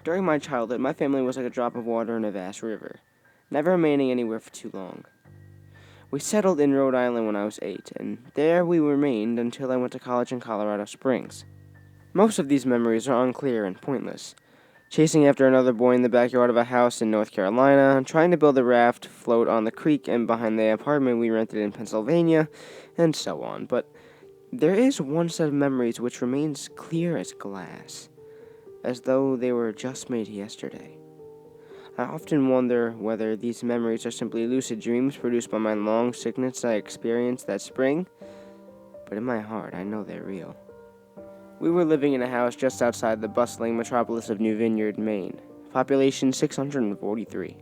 During my childhood, my family was like a drop of water in a vast river, never remaining anywhere for too long. We settled in Rhode Island when I was 8, and there we remained until I went to college in Colorado Springs. Most of these memories are unclear and pointless. Chasing after another boy in the backyard of a house in North Carolina, trying to build a raft float on the creek and behind the apartment we rented in Pennsylvania, and so on. But there is one set of memories which remains clear as glass, as though they were just made yesterday. I often wonder whether these memories are simply lucid dreams produced by my long sickness I experienced that spring, but in my heart I know they're real. We were living in a house just outside the bustling metropolis of New Vineyard, Maine, population 643.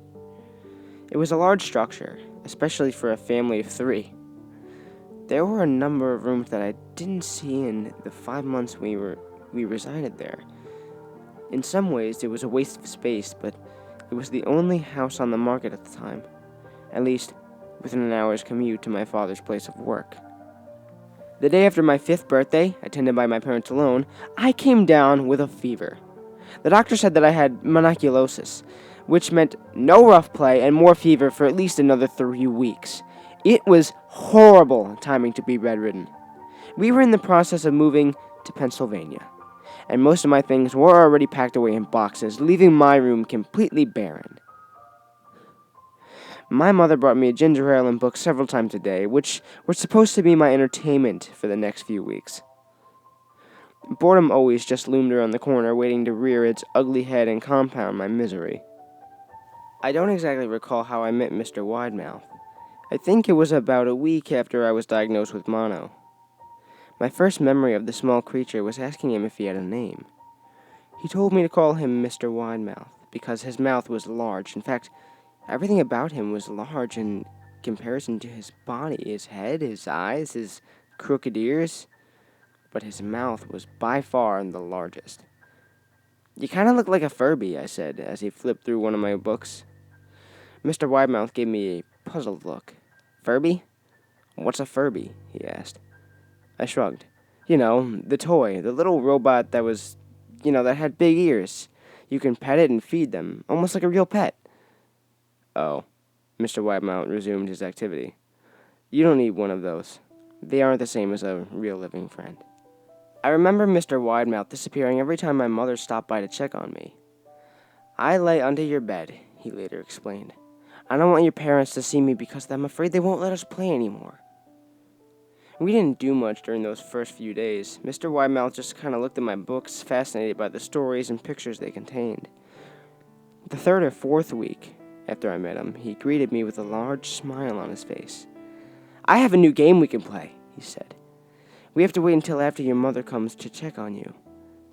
It was a large structure, especially for a family of 3. There were a number of rooms that I didn't see in the 5 months we resided there. In some ways, it was a waste of space, but it was the only house on the market at the time, at least within an hour's commute to my father's place of work. The day after my 5th birthday, attended by my parents alone, I came down with a fever. The doctor said that I had monoculosis, which meant no rough play and more fever for at least another 3 weeks. It was horrible timing to be bedridden. We were in the process of moving to Pennsylvania, and most of my things were already packed away in boxes, leaving my room completely barren. My mother brought me a ginger ale and books several times a day, which were supposed to be my entertainment for the next few weeks. Boredom always just loomed around the corner, waiting to rear its ugly head and compound my misery. I don't exactly recall how I met Mr. WideMouth. I think it was about a week after I was diagnosed with mono. My first memory of the small creature was asking him if he had a name. He told me to call him Mr. WideMouth, because his mouth was large. In fact, everything about him was large in comparison to his body, his head, his eyes, his crooked ears. But his mouth was by far the largest. "You kind of look like a Furby," I said, as he flipped through one of my books. Mr. WideMouth gave me a puzzled look. "Furby? What's a Furby?" he asked. I shrugged. "You know, the toy, the little robot that was, that had big ears. You can pet it and feed them, almost like a real pet." "Oh," Mr. WideMouth resumed his activity. "You don't need one of those. They aren't the same as a real living friend." I remember Mr. WideMouth disappearing every time my mother stopped by to check on me. "I lay under your bed," he later explained. "I don't want your parents to see me because I'm afraid they won't let us play anymore." We didn't do much during those first few days. Mr. WideMouth just kind of looked at my books, fascinated by the stories and pictures they contained. The 3rd or 4th week after I met him, he greeted me with a large smile on his face. "I have a new game we can play," he said. "We have to wait until after your mother comes to check on you,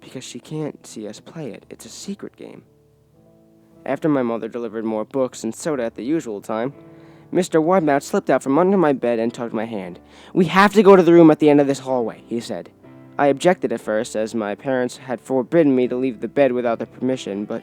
because she can't see us play it. It's a secret game." After my mother delivered more books and soda at the usual time, Mr. WideMouth slipped out from under my bed and tugged my hand. "We have to go to the room at the end of this hallway," he said. I objected at first, as my parents had forbidden me to leave the bed without their permission, but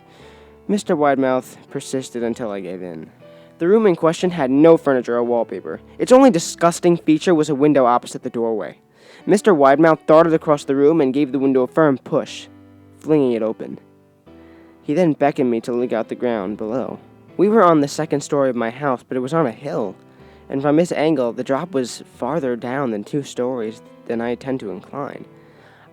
Mr. WideMouth persisted until I gave in. The room in question had no furniture or wallpaper. Its only disgusting feature was a window opposite the doorway. Mr. WideMouth darted across the room and gave the window a firm push, flinging it open. He then beckoned me to look out the ground below. We were on the 2nd story of my house, but it was on a hill, and from this angle, the drop was farther down than 2 stories than I tend to incline.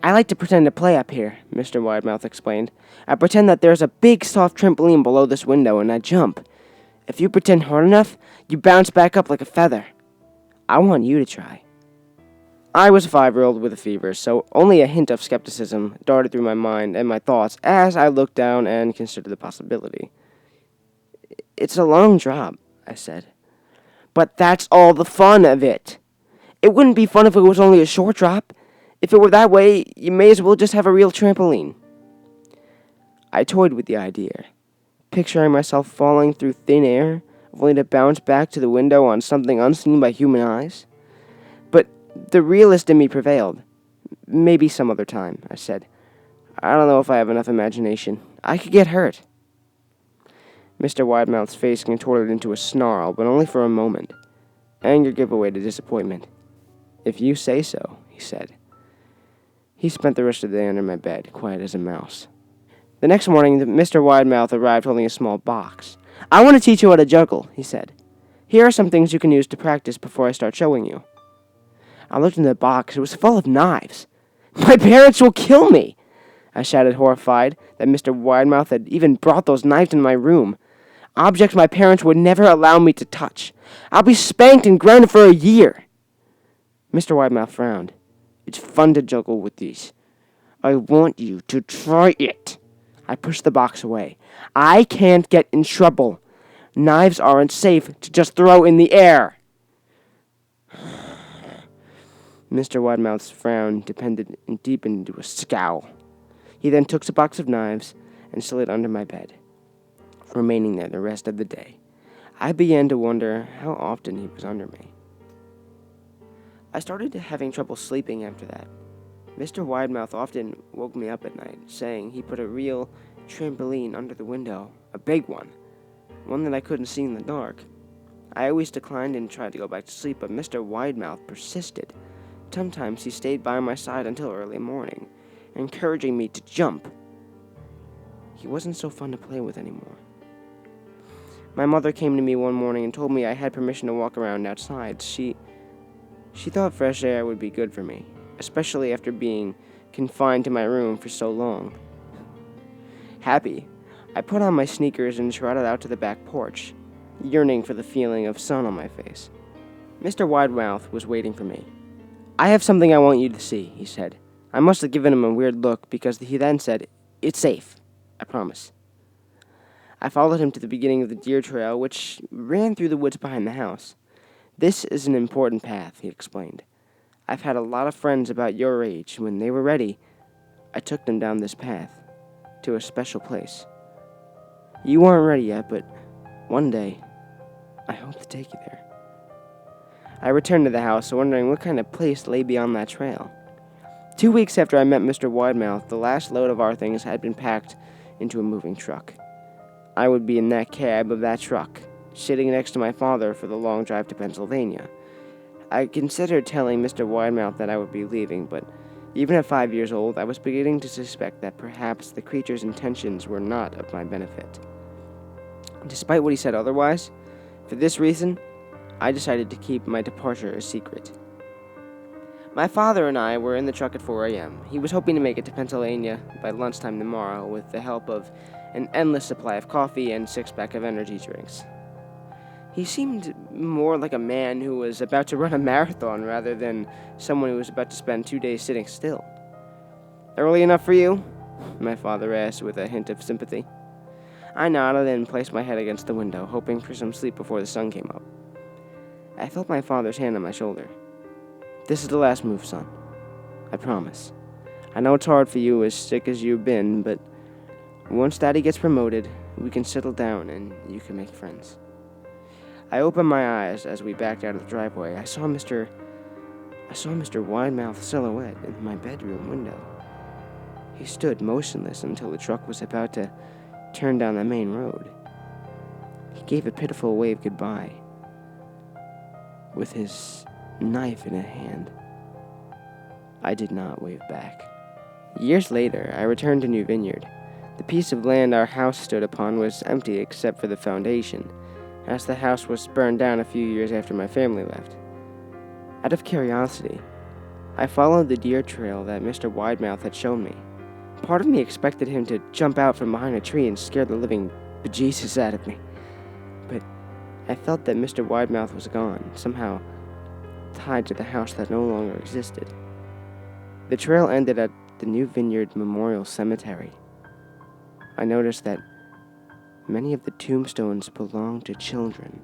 "I like to pretend to play up here," Mr. WideMouth explained. "I pretend that there's a big soft trampoline below this window, and I jump. If you pretend hard enough, you bounce back up like a feather. I want you to try." I was a 5-year-old with a fever, so only a hint of skepticism darted through my mind and my thoughts as I looked down and considered the possibility. "It's a long drop," I said. "But that's all the fun of it. It wouldn't be fun if it was only a short drop. If it were that way, you may as well just have a real trampoline." I toyed with the idea, picturing myself falling through thin air, only to bounce back to the window on something unseen by human eyes. But the realist in me prevailed. "Maybe some other time," I said. "I don't know if I have enough imagination. I could get hurt." Mr. WideMouth's face contorted into a snarl, but only for a moment. Anger gave way to disappointment. "If you say so," he said. He spent the rest of the day under my bed, quiet as a mouse. The next morning, Mr. WideMouth arrived holding a small box. "I want to teach you how to juggle," he said. "Here are some things you can use to practice before I start showing you." I looked in the box. It was full of knives. "My parents will kill me!" I shouted, horrified that Mr. WideMouth had even brought those knives into my room. Objects my parents would never allow me to touch. I'll be spanked and grounded for a year. Mr. WideMouth frowned. "It's fun to juggle with these. I want you to try it." I pushed the box away. "I can't get in trouble. Knives aren't safe to just throw in the air." Mr. WideMouth's frown deepened into a scowl. He then took the box of knives and slid under my bed, remaining there the rest of the day. I began to wonder how often he was under me. I started having trouble sleeping after that. Mr. WideMouth often woke me up at night, saying he put a real trampoline under the window, a big one that I couldn't see in the dark. I always declined and tried to go back to sleep, but Mr. WideMouth persisted. Sometimes he stayed by my side until early morning, encouraging me to jump. He wasn't so fun to play with anymore. My mother came to me one morning and told me I had permission to walk around outside. She thought fresh air would be good for me, especially after being confined to my room for so long. Happy, I put on my sneakers and trotted out to the back porch, yearning for the feeling of sun on my face. Mr. WideMouth was waiting for me. "I have something I want you to see," he said. I must have given him a weird look because he then said, "It's safe, I promise." I followed him to the beginning of the deer trail, which ran through the woods behind the house. "This is an important path," he explained. "I've had a lot of friends about your age. When they were ready, I took them down this path, to a special place. You aren't ready yet, but one day, I hope to take you there." I returned to the house, wondering what kind of place lay beyond that trail. 2 weeks after I met Mr. WideMouth, the last load of our things had been packed into a moving truck. I would be in that cab of that truck, sitting next to my father for the long drive to Pennsylvania. I considered telling Mr. WideMouth that I would be leaving, but even at 5 years old, I was beginning to suspect that perhaps the creature's intentions were not of my benefit. Despite what he said otherwise, for this reason, I decided to keep my departure a secret. My father and I were in the truck at 4 a.m. He was hoping to make it to Pennsylvania by lunchtime tomorrow with the help of an endless supply of coffee and 6-pack of energy drinks. He seemed more like a man who was about to run a marathon rather than someone who was about to spend 2 days sitting still. "Early enough for you?" my father asked with a hint of sympathy. I nodded and placed my head against the window, hoping for some sleep before the sun came up. I felt my father's hand on my shoulder. "This is the last move, son. I promise. I know it's hard for you, as sick as you've been, but once Daddy gets promoted, we can settle down and you can make friends." I opened my eyes as we backed out of the driveway. I saw Mr. WideMouth's silhouette in my bedroom window. He stood motionless until the truck was about to turn down the main road. He gave a pitiful wave goodbye, with his knife in a hand. I did not wave back. Years later, I returned to New Vineyard. The piece of land our house stood upon was empty except for the foundation, as the house was burned down a few years after my family left. Out of curiosity, I followed the deer trail that Mr. WideMouth had shown me. Part of me expected him to jump out from behind a tree and scare the living bejesus out of me. But I felt that Mr. WideMouth was gone, somehow tied to the house that no longer existed. The trail ended at the New Vineyard Memorial Cemetery. I noticed that many of the tombstones belonged to children.